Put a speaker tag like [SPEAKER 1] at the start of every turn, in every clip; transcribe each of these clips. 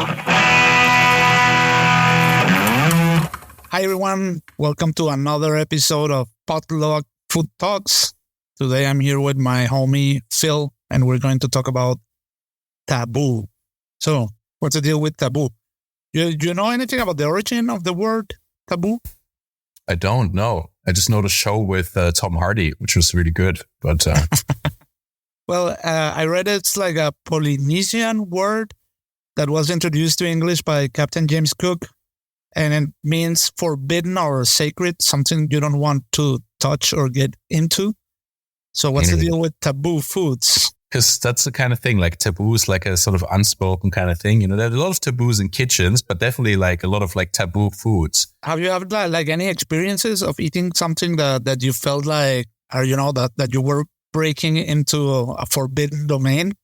[SPEAKER 1] Hi everyone, welcome to another episode of Potluck Food Talks. Today I'm here with my homie Phil, and we're going to talk about taboo. So, what's the deal with taboo? You know anything about the origin of the word taboo?
[SPEAKER 2] I don't know. I just know the show with Tom Hardy, which was really good. But
[SPEAKER 1] Well, I read it's like a Polynesian word that was introduced to English by Captain James Cook. And it means forbidden or sacred, something you don't want to touch or get into. So what's the deal with taboo foods?
[SPEAKER 2] Because that's the kind of thing, like taboo is like a sort of unspoken kind of thing. You know, there are a lot of taboos in kitchens, but definitely like a lot of like taboo foods.
[SPEAKER 1] Have you had like any experiences of eating something that you felt like, or you know, that you were breaking into a forbidden domain?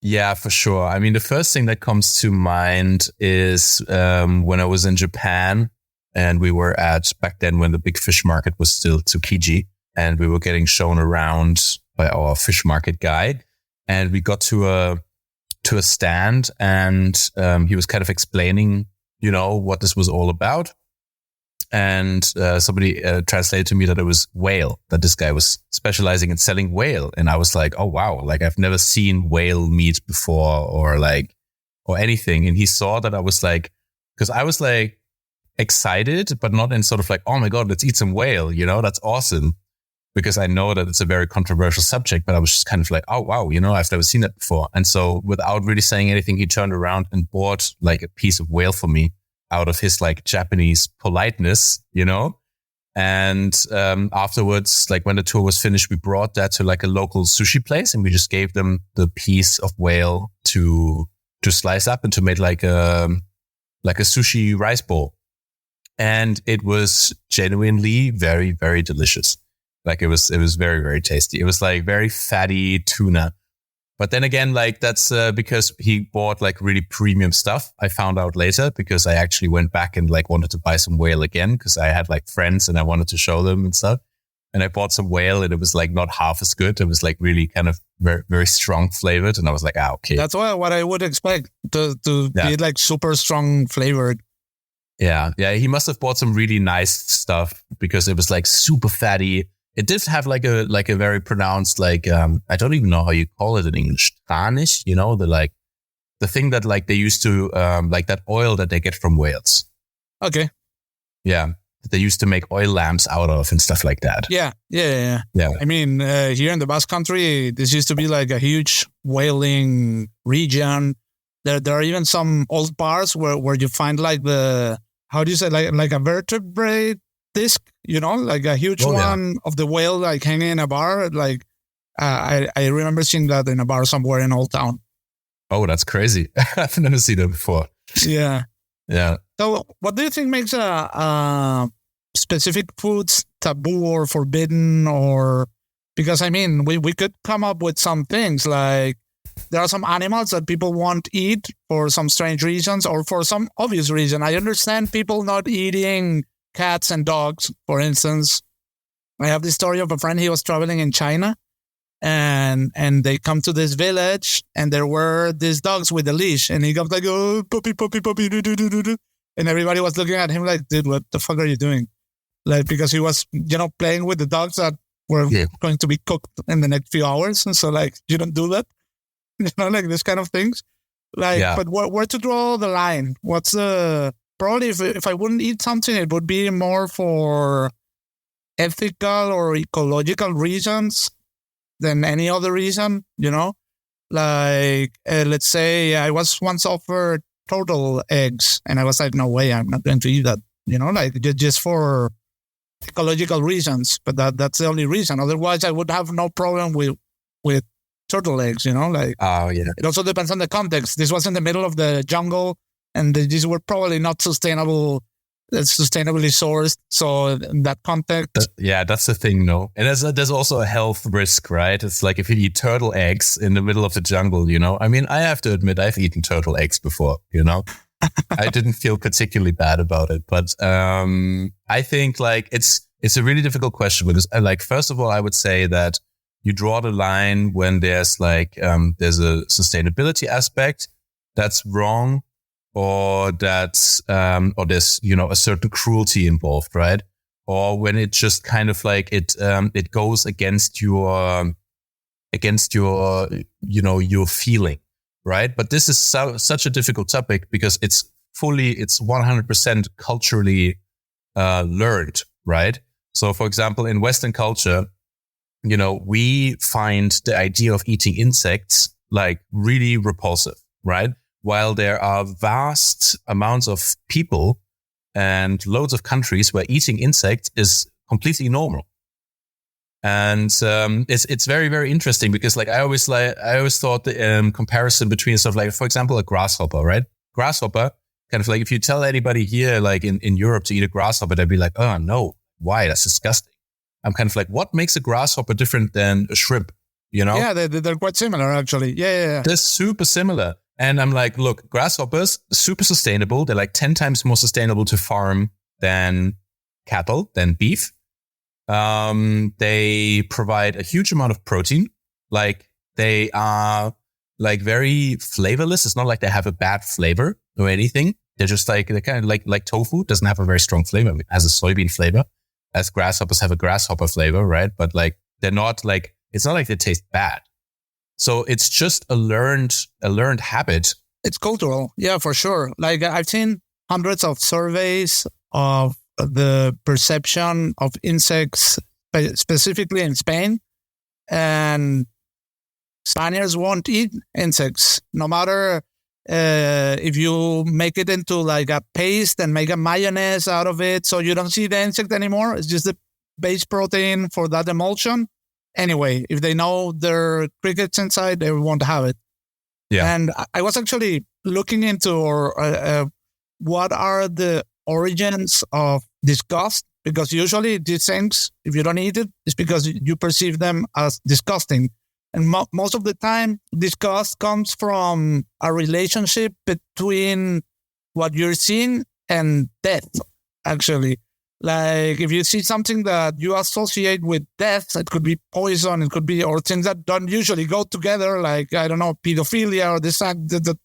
[SPEAKER 2] Yeah, for sure. I mean, the first thing that comes to mind is when I was in Japan and we were back then when the big fish market was still Tsukiji, and we were getting shown around by our fish market guide. And we got to a stand and he was kind of explaining, you know, what this was all about. And somebody translated to me that it was whale, that this guy was specializing in selling whale. And I was like, oh, wow, like I've never seen whale meat before or anything. And he saw that I was like, because I was like excited, but not in sort of like, oh my God, let's eat some whale. You know, that's awesome. Because I know that it's a very controversial subject, but I was just kind of like, oh, wow, you know, I've never seen that before. And so without really saying anything, he turned around and bought like a piece of whale for me out of his like Japanese politeness, you know? And afterwards, like when the tour was finished, we brought that to like a local sushi place and we just gave them the piece of whale to slice up and to make like a sushi rice bowl. And it was genuinely very, very delicious. Like it was very, very tasty. It was like very fatty tuna. But then again, like that's because he bought like really premium stuff. I found out later because I actually went back and like wanted to buy some whale again because I had like friends and I wanted to show them and stuff. And I bought some whale and it was like not half as good. It was like really kind of very, very strong flavored. And I was like, okay.
[SPEAKER 1] That's what I would expect to be like super strong flavored.
[SPEAKER 2] Yeah. Yeah. He must have bought some really nice stuff because it was like super fatty. It did have like a very pronounced, like, I don't even know how you call it in English. Tarnish, you know, the thing that like they used to, like that oil that they get from whales.
[SPEAKER 1] Okay.
[SPEAKER 2] Yeah. That they used to make oil lamps out of and stuff like that.
[SPEAKER 1] Yeah. I mean, here in the Basque Country, this used to be like a huge whaling region. There are even some old bars where you find like how do you say, like a vertebrate disc, you know, like a huge one of the whale, like hanging in a bar. Like, I remember seeing that in a bar somewhere in Old Town.
[SPEAKER 2] Oh, that's crazy. I've never seen that before.
[SPEAKER 1] Yeah.
[SPEAKER 2] Yeah.
[SPEAKER 1] So what do you think makes a specific foods taboo or forbidden? Or because, I mean, we could come up with some things like there are some animals that people won't eat for some strange reasons or for some obvious reason. I understand people not eating cats and dogs, for instance. I have this story of a friend. He was traveling in China and they come to this village and there were these dogs with a leash and he goes like, oh, puppy, puppy, puppy, do, do, do, do, do. And everybody was looking at him like, dude, what the fuck are you doing? Like, because he was, you know, playing with the dogs that were going to be cooked in the next few hours. And so like, you don't do that, you know, like this kind of things. Like, but where to draw the line? What's the... Probably if I wouldn't eat something, it would be more for ethical or ecological reasons than any other reason, you know? Like, let's say I was once offered turtle eggs and I was like, no way, I'm not going to eat that, you know? Like, just for ecological reasons. But that's the only reason. Otherwise, I would have no problem with turtle eggs, you know? Like,
[SPEAKER 2] oh, yeah.
[SPEAKER 1] It also depends on the context. This was in the middle of the jungle. And these were probably not sustainably sourced. So in that context,
[SPEAKER 2] that's the thing, no. And there's also a health risk, right? It's like if you eat turtle eggs in the middle of the jungle, you know. I mean, I have to admit, I've eaten turtle eggs before, you know. I didn't feel particularly bad about it, but I think like it's a really difficult question because, like, first of all, I would say that you draw the line when there's like there's a sustainability aspect that's wrong. or that, or there's, a certain cruelty involved, right? Or when it just kind of like it goes against your, your feeling, right? But this is such a difficult topic because it's 100% culturally learned, right? So, for example, in Western culture, we find the idea of eating insects like really repulsive, right? While there are vast amounts of people and loads of countries where eating insects is completely normal. And it's very, very interesting because I always thought the comparison between stuff like, for example, a grasshopper, right? Grasshopper, kind of like if you tell anybody here, like in Europe, to eat a grasshopper, they'd be like, oh no, why? That's disgusting. I'm kind of like, what makes a grasshopper different than a shrimp?
[SPEAKER 1] Yeah, they're quite similar, actually. Yeah.
[SPEAKER 2] They're super similar. And I'm like, look, grasshoppers, super sustainable. They're like 10 times more sustainable to farm than cattle, than beef. They provide a huge amount of protein. Like they are like very flavorless. It's not like they have a bad flavor or anything. They're just they're kind of like tofu doesn't have a very strong flavor. It has a soybean flavor, as grasshoppers have a grasshopper flavor, right? But like, they're not like, it's not like they taste bad. So it's just a learned habit.
[SPEAKER 1] It's cultural. Yeah, for sure. Like I've seen hundreds of surveys of the perception of insects, specifically in Spain. And Spaniards won't eat insects, no matter if you make it into like a paste and make a mayonnaise out of it. So you don't see the insect anymore. It's just the base protein for that emulsion. Anyway, if they know there are crickets inside, they won't have it. Yeah. And I was actually looking into what are the origins of disgust, because usually these things, if you don't eat it, it's because you perceive them as disgusting. And most of the time, disgust comes from a relationship between what you're seeing and death, actually. Like if you see something that you associate with death, it could be poison, it could be, or things that don't usually go together, like, I don't know, pedophilia or this act that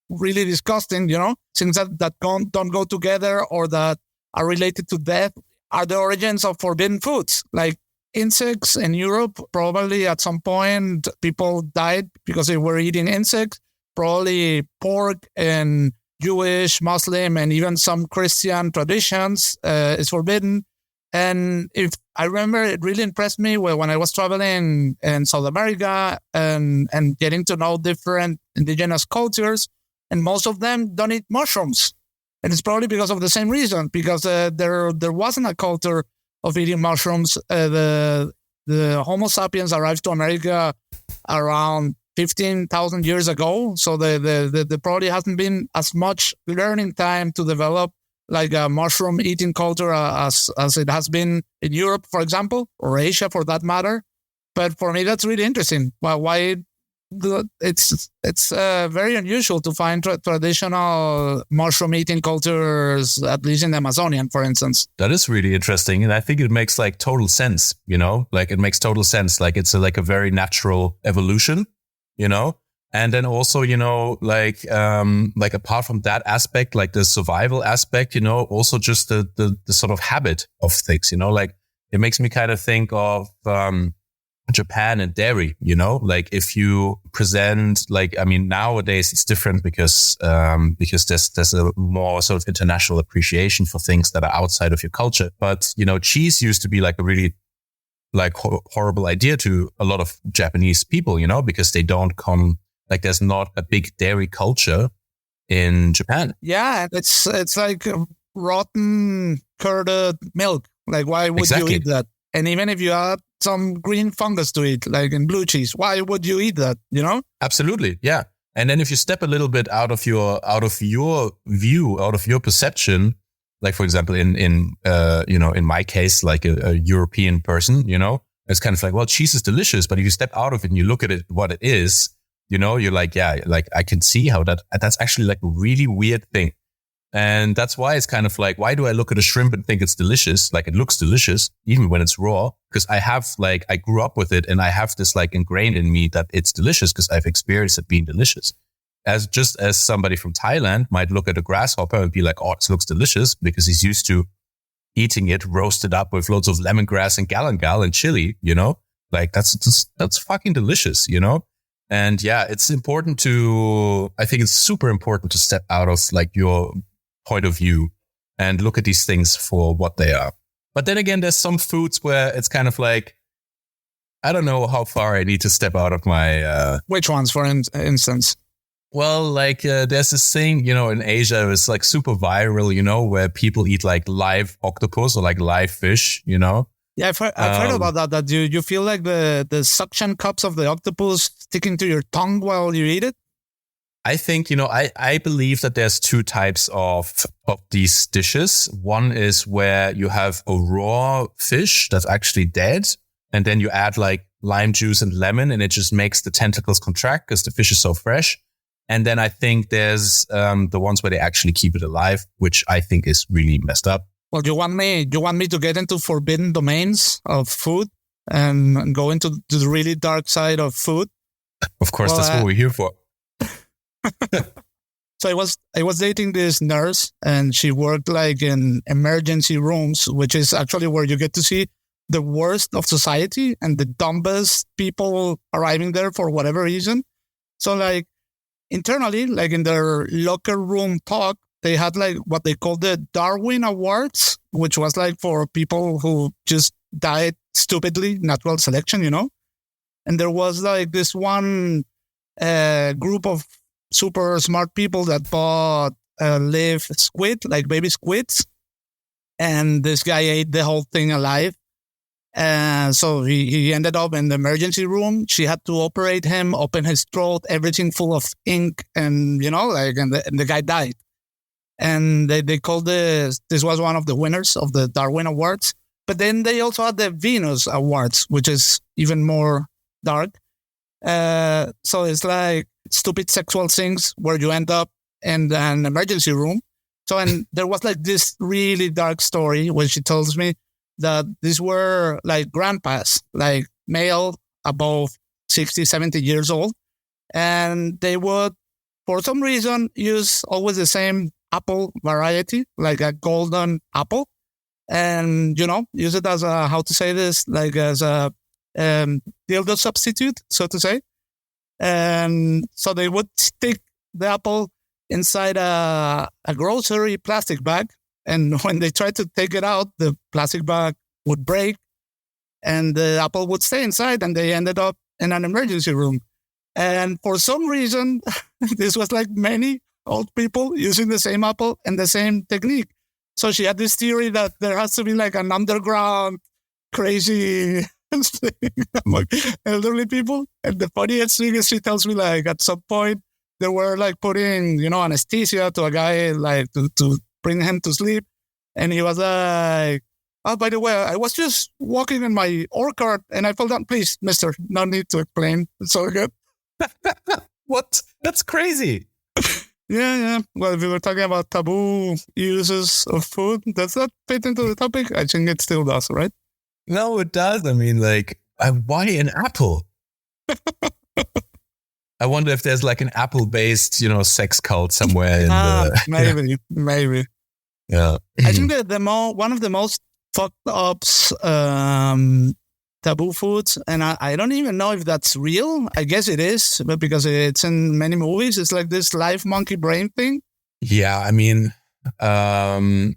[SPEAKER 1] really disgusting, things that don't go together or that are related to death are the origins of forbidden foods. Like insects in Europe, probably at some point people died because they were eating insects. Probably pork and Jewish, Muslim, and even some Christian traditions is forbidden. And if I remember, it really impressed me when I was traveling in South America and getting to know different indigenous cultures, and most of them don't eat mushrooms. And it's probably because of the same reason, because there wasn't a culture of eating mushrooms. The Homo sapiens arrived to America around 15,000 years ago. So there probably hasn't been as much learning time to develop like a mushroom eating culture as it has been in Europe, for example, or Asia for that matter. But for me, that's really interesting. Why it's very unusual to find traditional mushroom eating cultures, at least in the Amazonian, for instance.
[SPEAKER 2] That is really interesting. And I think it makes like total sense, like it makes total sense. Like it's like a very natural evolution, and then also, like apart from that aspect, like the survival aspect, also just the sort of habit of things, like it makes me kind of think of, Japan and dairy, like if you present nowadays it's different because there's a more sort of international appreciation for things that are outside of your culture. But, cheese used to be like a really like horrible idea to a lot of Japanese people, because they don't come, like there's not a big dairy culture in Japan.
[SPEAKER 1] Yeah. It's like rotten curded milk. Like why would you eat that? And even if you add some green fungus to it, like in blue cheese, why would you eat that?
[SPEAKER 2] Absolutely, yeah. And then if you step a little bit out of your view, out of your perception, like for example, in my case, like a European person, it's kind of like, well, cheese is delicious, but if you step out of it and you look at it, what it is, you're like, yeah, like I can see how that's actually like a really weird thing. And that's why it's kind of like, why do I look at a shrimp and think it's delicious? Like it looks delicious, even when it's raw, because I grew up with it and I have this like ingrained in me that it's delicious because I've experienced it being delicious. as somebody from Thailand might look at a grasshopper and be like, oh, this looks delicious because he's used to eating it roasted up with loads of lemongrass and galangal and chili, like that's fucking delicious, And yeah, it's important I think it's super important to step out of like your point of view and look at these things for what they are. But then again, there's some foods where it's kind of like, I don't know how far I need to step out of my...
[SPEAKER 1] Which ones, for instance?
[SPEAKER 2] Well, like there's this thing, in Asia, it's like super viral, where people eat like live octopus or like live fish, Yeah,
[SPEAKER 1] I've heard about that you feel like the suction cups of the octopus sticking to your tongue while you eat it.
[SPEAKER 2] I think, I believe that there's two types of these dishes. One is where you have a raw fish that's actually dead, and then you add like lime juice and lemon, and it just makes the tentacles contract because the fish is so fresh. And then I think there's the ones where they actually keep it alive, which I think is really messed up.
[SPEAKER 1] Well, you want me to get into forbidden domains of food and go into the really dark side of food?
[SPEAKER 2] Of course, that's what we're here for.
[SPEAKER 1] So I was dating this nurse, and she worked like in emergency rooms, which is actually where you get to see the worst of society and the dumbest people arriving there for whatever reason. So like internally, like in their locker room talk, they had like what they called the Darwin Awards, which was like for people who just died stupidly, natural selection, And there was like this one group of super smart people that bought live squid, like baby squids. And this guy ate the whole thing alive. So he ended up in the emergency room. She had to operate him, open his throat, everything full of ink, and and the guy died. And they called this was one of the winners of the Darwin Awards. But then they also had the Venus Awards, which is even more dark. So it's like stupid sexual things where you end up in an emergency room. So, and there was like this really dark story where she tells me that these were like grandpas, like male above 60, 70 years old. And they would, for some reason, use always the same apple variety, like a golden apple. And, use it as a, how to say this, like as a dildo substitute, so to say. And so they would stick the apple inside a grocery plastic bag. And when they tried to take it out, the plastic bag would break and the apple would stay inside, and they ended up in an emergency room. And for some reason, this was like many old people using the same apple and the same technique. So she had this theory that there has to be like an underground crazy thing among elderly people. And the funniest thing is she tells me like at some point they were like putting, anesthesia to a guy like to bring him to sleep. And he was like, oh, by the way, I was just walking in my orchard and I fell down. Please, mister, no need to explain. It's all good.
[SPEAKER 2] What? That's crazy.
[SPEAKER 1] Yeah. Well, if we were talking about taboo uses of food, does that fit into the topic? I think it still does, right?
[SPEAKER 2] No, it does. I mean, like, why an apple? I wonder if there's like an apple-based, sex cult somewhere in the...
[SPEAKER 1] Maybe.
[SPEAKER 2] Yeah.
[SPEAKER 1] I think that one of the most fucked up taboo foods, and I don't even know if that's real. I guess it is, but because it's in many movies, it's like this live monkey brain thing.
[SPEAKER 2] Yeah, I mean,
[SPEAKER 1] yeah,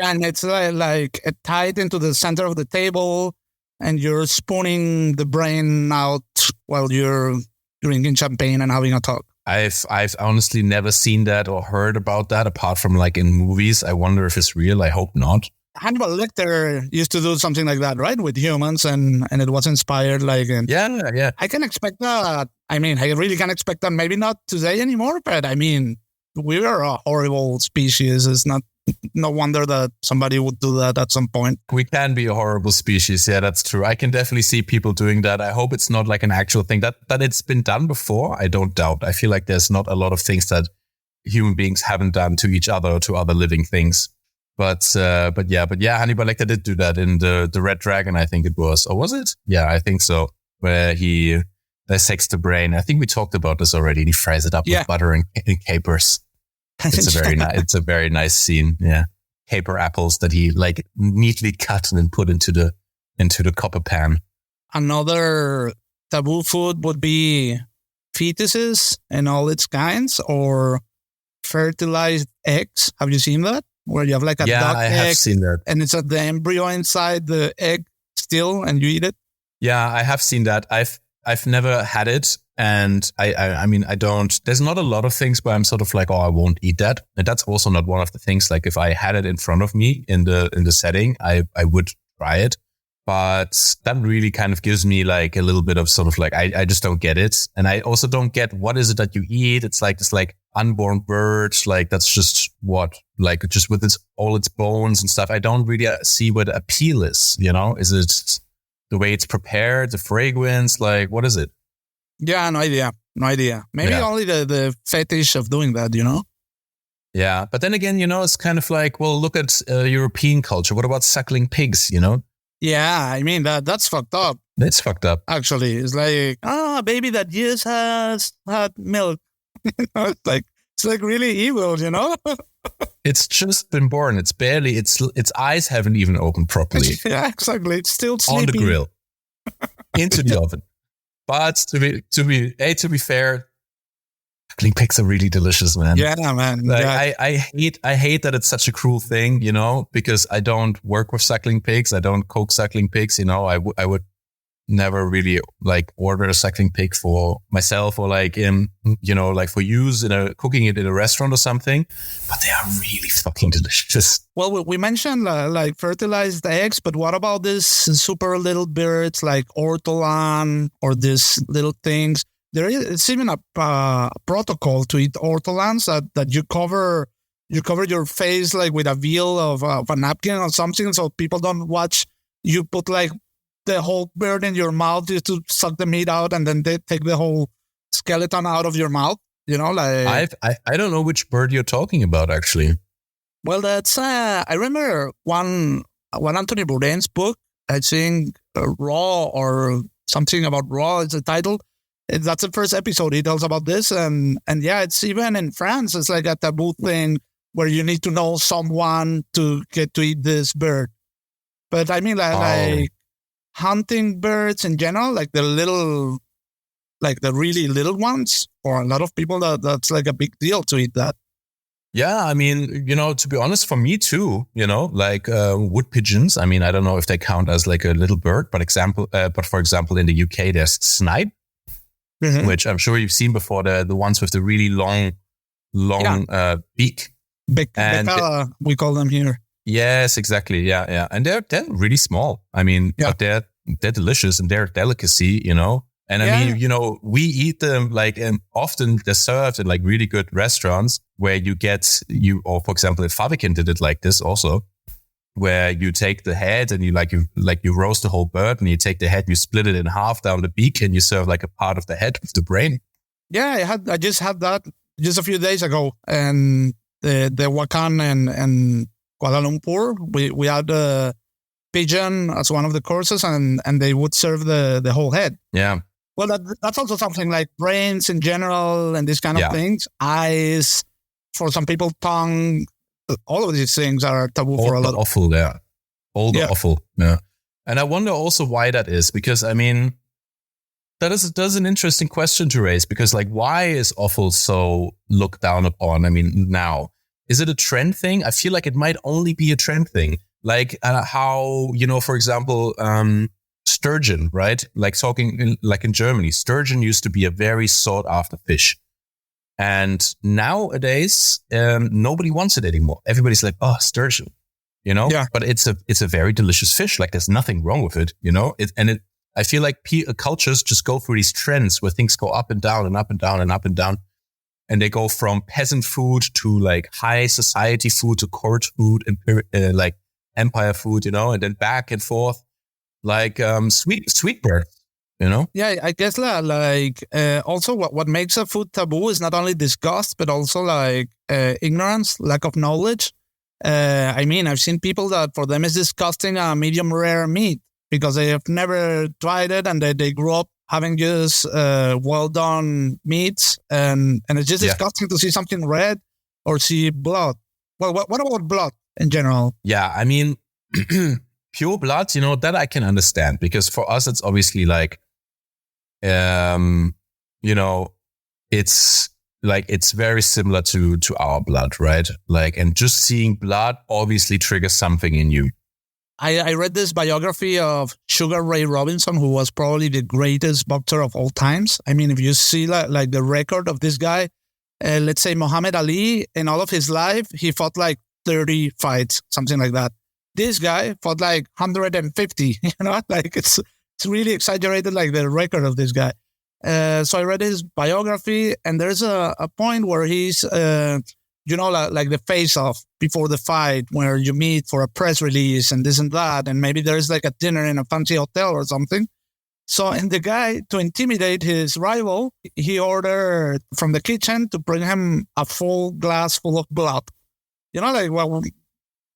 [SPEAKER 1] and it's like tied into the center of the table, and you're spooning the brain out while you're drinking champagne and having a talk.
[SPEAKER 2] I've honestly never seen that or heard about that apart from like in movies. I wonder if it's real. I hope not.
[SPEAKER 1] Hannibal Lecter used to do something like that, right? With humans, and it was inspired like...
[SPEAKER 2] Yeah.
[SPEAKER 1] I can expect that. I mean, I really can expect that. Maybe not today anymore, but I mean, we are a horrible species. It's no wonder that somebody would do that at some point.
[SPEAKER 2] We can be a horrible species. Yeah, that's true. I can definitely see people doing that. I hope it's not like an actual thing. That it's been done before, I don't doubt. I feel like there's not a lot of things that human beings haven't done to each other or to other living things. But yeah, Hannibal Lecter did do that in the Red Dragon, I think it was. Or was it? Yeah, I think so. Where he dissects the brain. I think we talked about this already. And he fries it up with butter and capers. It's a very nice scene. Yeah. Caper apples that he like neatly cut and then put into the copper pan.
[SPEAKER 1] Another taboo food would be fetuses and all its kinds, or fertilized eggs. Have you seen that? Where you have like a duck
[SPEAKER 2] I
[SPEAKER 1] egg,
[SPEAKER 2] have seen that.
[SPEAKER 1] And it's the embryo inside the egg still, and you eat it.
[SPEAKER 2] Yeah, I have seen that. I've never had it, and I mean I don't. There's not a lot of things where I'm sort of like, oh, I won't eat that, and that's also not one of the things. Like if I had it in front of me in the setting, I would try it. But that really kind of gives me like a little bit of sort of like, I just don't get it. And I also don't get what is it that you eat. It's like this like unborn bird. Like that's just what, like just with all its bones and stuff. I don't really see what the appeal is, you know? Is it the way it's prepared, the fragrance? Like what is it?
[SPEAKER 1] Yeah, no idea. Maybe only the fetish of doing that, you know?
[SPEAKER 2] Yeah. But then again, you know, it's kind of like, well, look at European culture. What about suckling pigs, you know?
[SPEAKER 1] Yeah, I mean, that's fucked up.
[SPEAKER 2] It's fucked up.
[SPEAKER 1] Actually, it's like, a baby that just has had milk. It's like really evil, you know?
[SPEAKER 2] It's just been born. It's barely, its eyes haven't even opened properly.
[SPEAKER 1] Yeah, exactly. It's still sleeping.
[SPEAKER 2] On the grill. Into the oven. But to be fair, suckling pigs are really delicious, man.
[SPEAKER 1] Yeah, man.
[SPEAKER 2] Like,
[SPEAKER 1] yeah.
[SPEAKER 2] I hate that it's such a cruel thing, you know, because I don't work with suckling pigs. I don't cook suckling pigs. You know, I would never really like order a suckling pig for myself or like you know, like for use cooking it in a restaurant or something. But they are really fucking delicious.
[SPEAKER 1] Well, we mentioned like fertilized eggs, but what about these super little birds like ortolan or these little things? It's even a protocol to eat ortolans that you cover your face like with a veil of a napkin or something, so people don't watch. You put like the whole bird in your mouth just to suck the meat out, and then they take the whole skeleton out of your mouth. You know, like
[SPEAKER 2] I don't know which bird you're talking about actually.
[SPEAKER 1] Well, that's I remember one Anthony Bourdain's book. I think Raw or something about Raw is the title. That's the first episode. He tells about this, and yeah, it's even in France. It's like a taboo thing where you need to know someone to get to eat this bird. But I mean, like hunting birds in general, like the really little ones. For a lot of people, that's like a big deal to eat that.
[SPEAKER 2] Yeah, I mean, you know, to be honest, for me too, you know, like wood pigeons. I mean, I don't know if they count as like a little bird, but for example, in the UK, there's snipe. Mm-hmm. Which I'm sure you've seen before, the ones with the really long beak.
[SPEAKER 1] Becca, we call them here.
[SPEAKER 2] Yes, exactly. Yeah. And they're really small. I mean, but they're delicious and they're a delicacy, you know. And I mean, you know, we eat them like, and often they're served in like really good restaurants where or for example, if Faviken did it like this also, where you take the head and you roast the whole bird and you take the head, you split it in half down the beak and you serve like a part of the head with the brain.
[SPEAKER 1] Yeah, I just had that just a few days ago, and the Wakan and Kuala Lumpur, we had a pigeon as one of the courses, and they would serve the whole head.
[SPEAKER 2] Yeah.
[SPEAKER 1] Well, that's also something like brains in general and these kind of things. Eyes, for some people, tongue. All of these things are taboo for a lot.
[SPEAKER 2] Awful, yeah. All the awful, yeah. And I wonder also why that is, because I mean, that's an interesting question to raise, because like, why is offal so looked down upon? I mean, now, is it a trend thing? I feel like it might only be a trend thing. Like how, you know, for example, sturgeon, right? Like like in Germany, sturgeon used to be a very sought after fish. And nowadays, nobody wants it anymore. Everybody's like, oh, sturgeon, you know? Yeah. But it's a very delicious fish. Like there's nothing wrong with it, you know? I feel like cultures just go through these trends where things go up and down and up and down and up and down. And they go from peasant food to like high society food to court food and like empire food, you know? And then back and forth, like sweet bird. You know? Yeah,
[SPEAKER 1] I guess like also what makes a food taboo is not only disgust, but also like ignorance, lack of knowledge. I mean, I've seen people that for them it's disgusting medium rare meat because they have never tried it and they grew up having just well done meats, and it's just disgusting to see something red or see blood. Well, what about blood in general?
[SPEAKER 2] Yeah, I mean, pure blood, that I can understand, because for us it's obviously like, it's very similar to our blood, right? Like, and just seeing blood obviously triggers something in you.
[SPEAKER 1] I read this biography of Sugar Ray Robinson, who was probably the greatest boxer of all times. I mean, if you see like the record of this guy, let's say Muhammad Ali, in all of his life, he fought like 30 fights, something like that. This guy fought like 150, like it's really exaggerated, like the record of this guy. So I read his biography, and there's a point where he's, like the face-off before the fight, where you meet for a press release and this and that, and maybe there's like a dinner in a fancy hotel or something. So, and the guy, to intimidate his rival, he ordered from the kitchen to bring him a full glass full of blood.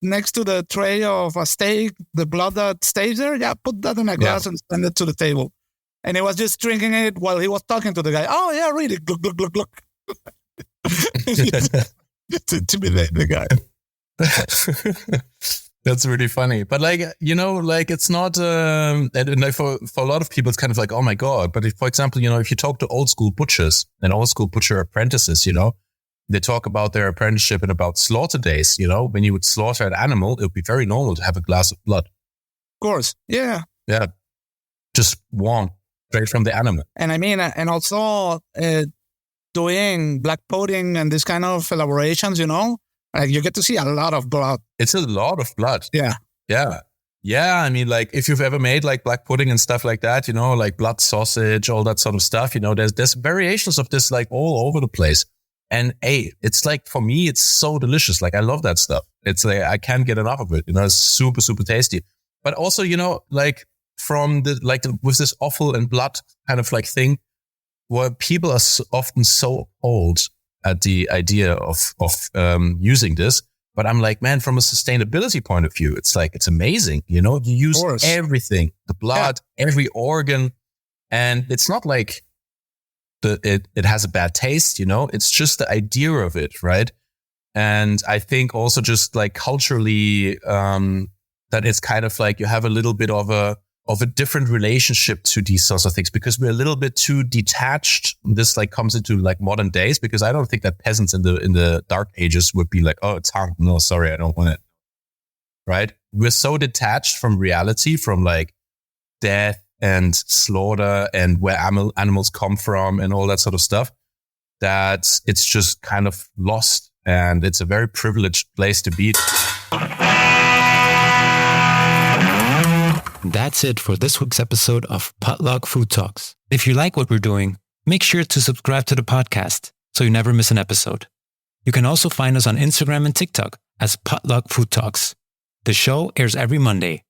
[SPEAKER 1] Next to the tray of a steak, the blood that stays there, put that in a glass and send it to the table. And he was just drinking it while he was talking to the guy. Oh, yeah, really? Look, look, look, look. Just to intimidate the guy.
[SPEAKER 2] That's really funny. But it's not, and like for a lot of people, it's kind of like, oh my God. But if, for example, if you talk to old school butchers and old school butcher apprentices, they talk about their apprenticeship and about slaughter days. When you would slaughter an animal, it would be very normal to have a glass of blood.
[SPEAKER 1] Of course. Yeah.
[SPEAKER 2] Yeah. Just warm, straight from the animal.
[SPEAKER 1] And I mean, and also doing black pudding and this kind of elaborations, like you get to see a lot of blood.
[SPEAKER 2] It's a lot of blood.
[SPEAKER 1] Yeah.
[SPEAKER 2] Yeah. Yeah. I mean, like if you've ever made like black pudding and stuff like that, like blood sausage, all that sort of stuff, there's variations of this like all over the place. And it's like, for me, it's so delicious. Like I love that stuff. It's like, I can't get enough of it. It's super, super tasty. But also, like from with this offal and blood kind of like thing, where people are often so old at the idea of using this. But I'm like, man, from a sustainability point of view, it's like, it's amazing. You use everything, the blood, every organ. And it's not like it has a bad taste, it's just the idea of it. Right. And I think also just like culturally, that it's kind of like you have a little bit of a different relationship to these sorts of things, because we're a little bit too detached. This like comes into like modern days, because I don't think that peasants in the dark ages would be like, oh, it's hung. No, sorry, I don't want it. Right. We're so detached from reality, from like death and slaughter and where animals come from and all that sort of stuff, that it's just kind of lost. And it's a very privileged place to be.
[SPEAKER 3] That's it for this week's episode of Potluck Food Talks. If you like what we're doing, make sure to subscribe to the podcast so you never miss an episode. You can also find us on Instagram and TikTok as Potluck Food Talks. The show airs every Monday.